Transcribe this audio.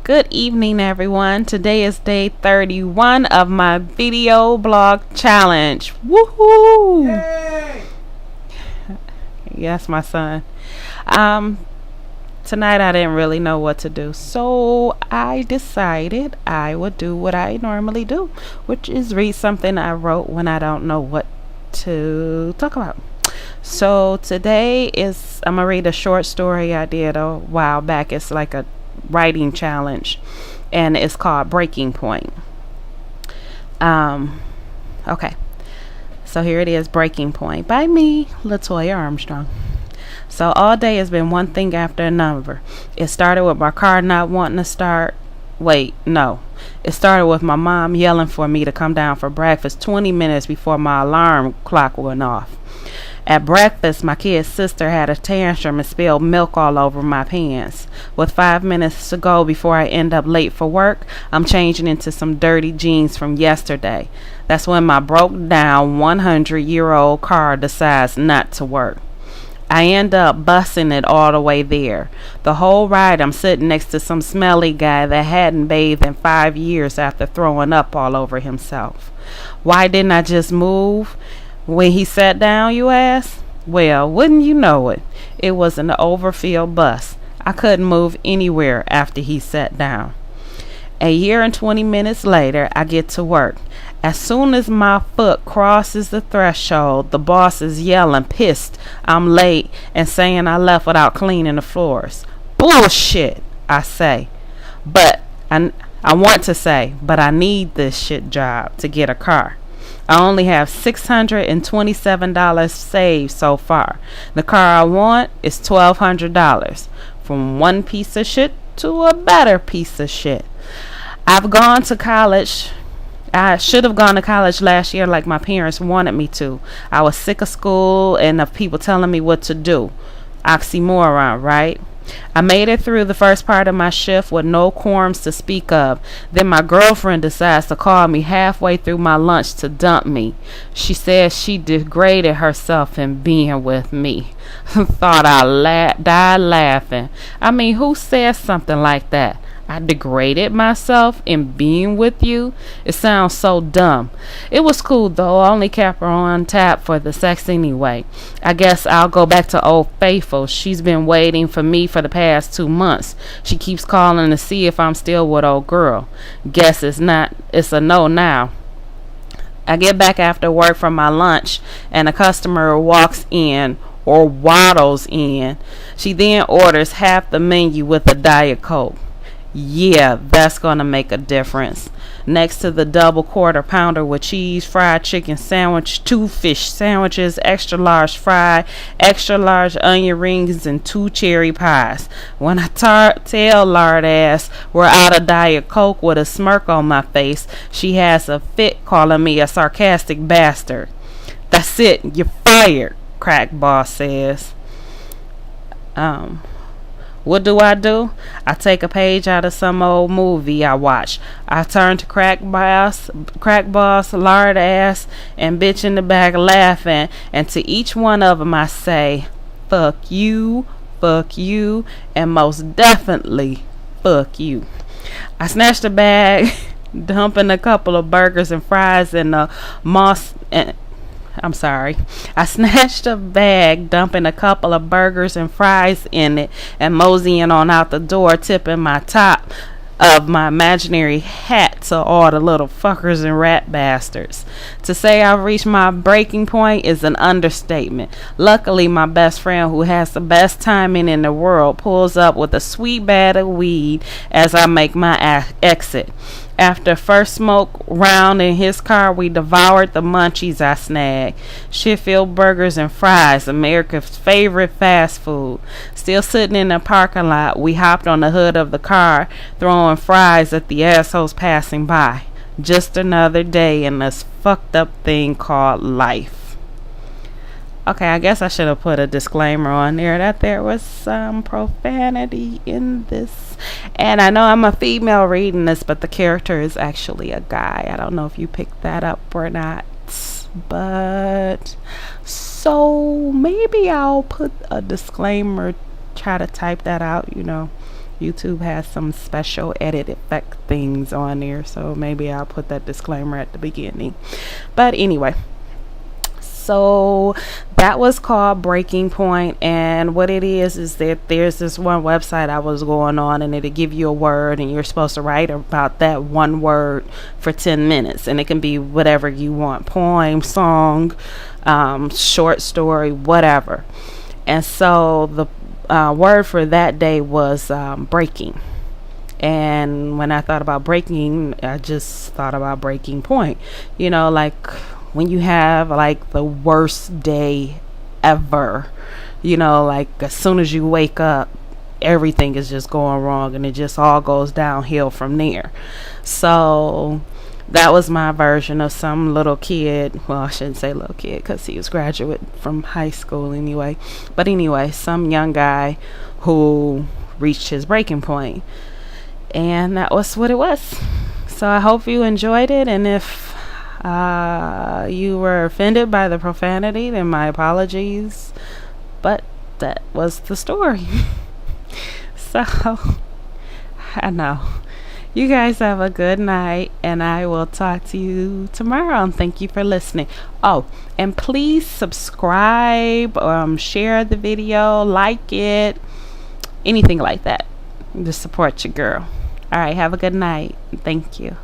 Good evening, everyone. Today is day 31 of my video blog challenge. Woohoo! Hey! Yes, my son. Um, Tonight I didn't really know what to do, so I decided I would do what I normally do, which is read something I wrote when I don't know what to talk about. So today I'm gonna read a short story I did a while back. It's like a writing challenge, and it's called Breaking Point. Um, okay, so here it is, Breaking Point by me, Latoya Armstrong. So all day has been one thing after another. It started with my car not wanting to start. Wait, no. It started with my mom yelling for me to come down for breakfast 20 minutes before my alarm clock went off. At breakfast, my kid's sister had a tantrum and spilled milk all over my pants. With 5 minutes to go before I end up late for work, I'm changing into some dirty jeans from yesterday. That's when my broke down 100-year-old car decides not to work. I end up busting it all the way there. The whole ride I'm sitting next to some smelly guy that hadn't bathed in 5 years after throwing up all over himself. Why didn't I just move when he sat down, you ask? Well, wouldn't you know it? It was an overfilled bus. I couldn't move anywhere after he sat down. A year and 20 minutes later, I get to work. As soon as my foot crosses the threshold, the boss is yelling, pissed I'm late, and saying I left without cleaning the floors. Bullshit, I say. But I want to say, but I need this shit job to get a car. I only have $627 saved so far. The car I want is $1,200. From one piece of shit to a better piece of shit. I've gone to college. I should have gone to college last year like my parents wanted me to. I was sick of school and of people telling me what to do. Oxymoron, right? I made it through the first part of my shift with no quorums to speak of. Then my girlfriend decides to call me halfway through my lunch to dump me. She says she degraded herself in being with me. Thought I died laughing. I mean, who says something like that? I degraded myself in being with you? It sounds so dumb. It was cool though. I only kept her on tap for the sex anyway. I guess I'll go back to Old Faithful. She's been waiting for me for the past 2 months. She keeps calling to see if I'm still with old girl. Guess it's a no now. I get back after work from my lunch and a customer walks in or waddles in. She then orders half the menu with a Diet Coke. Yeah, that's gonna make a difference. Next to the double quarter pounder with cheese, fried chicken sandwich, 2 fish sandwiches, extra large fry, extra large onion rings, and 2 cherry pies. When I tell lard ass we're out of Diet Coke with a smirk on my face, she has a fit calling me a sarcastic bastard. That's it, you're fired, crack boss says. What do? I take a page out of some old movie I watch. I turn to crack boss, lard ass, and bitch in the back laughing. And to each one of them I say, fuck you, and most definitely, fuck you. I snatched a bag, dumping a couple of burgers and fries in the I snatched a bag, dumping a couple of burgers and fries in it, and moseying on out the door, tipping my top of my imaginary hat to all the little fuckers and rat bastards. To say I've reached my breaking point is an understatement. Luckily, my best friend, who has the best timing in the world, pulls up with a sweet bag of weed as I make my exit. After first smoke round in his car, we devoured the munchies I snagged. Sheffield burgers and fries, America's favorite fast food. Still sitting in the parking lot, we hopped on the hood of the car, throwing fries at the assholes passing by. Just another day in this fucked up thing called life. Okay, I guess I should have put a disclaimer on there that there was some profanity in this. And I know I'm a female reading this, but the character is actually a guy. I don't know if you picked that up or not. But so maybe I'll put a disclaimer, try to type that out, YouTube has some special edit effect things on there, so maybe I'll put that disclaimer at the beginning. But anyway, so that was called Breaking Point, and what it is that there's this one website I was going on, and it'll give you a word, and you're supposed to write about that one word for 10 minutes, and it can be whatever you want: poem, song, short story, whatever. And so the word for that day was breaking. And when I thought about breaking, I just thought about breaking point. You know, like when you have like the worst day ever, you know, like as soon as you wake up, everything is just going wrong and it just all goes downhill from there. So that was my version of some little kid. Well, I shouldn't say little kid because he was graduate from high school anyway. But anyway, some young guy who reached his breaking point. And that was what it was. So I hope you enjoyed it. And if you were offended by the profanity, then my apologies. But that was the story. So, I know. You guys have a good night, and I will talk to you tomorrow. And thank you for listening. Oh, and please subscribe, share the video, like it, anything like that. Just support your girl. All right, have a good night. Thank you.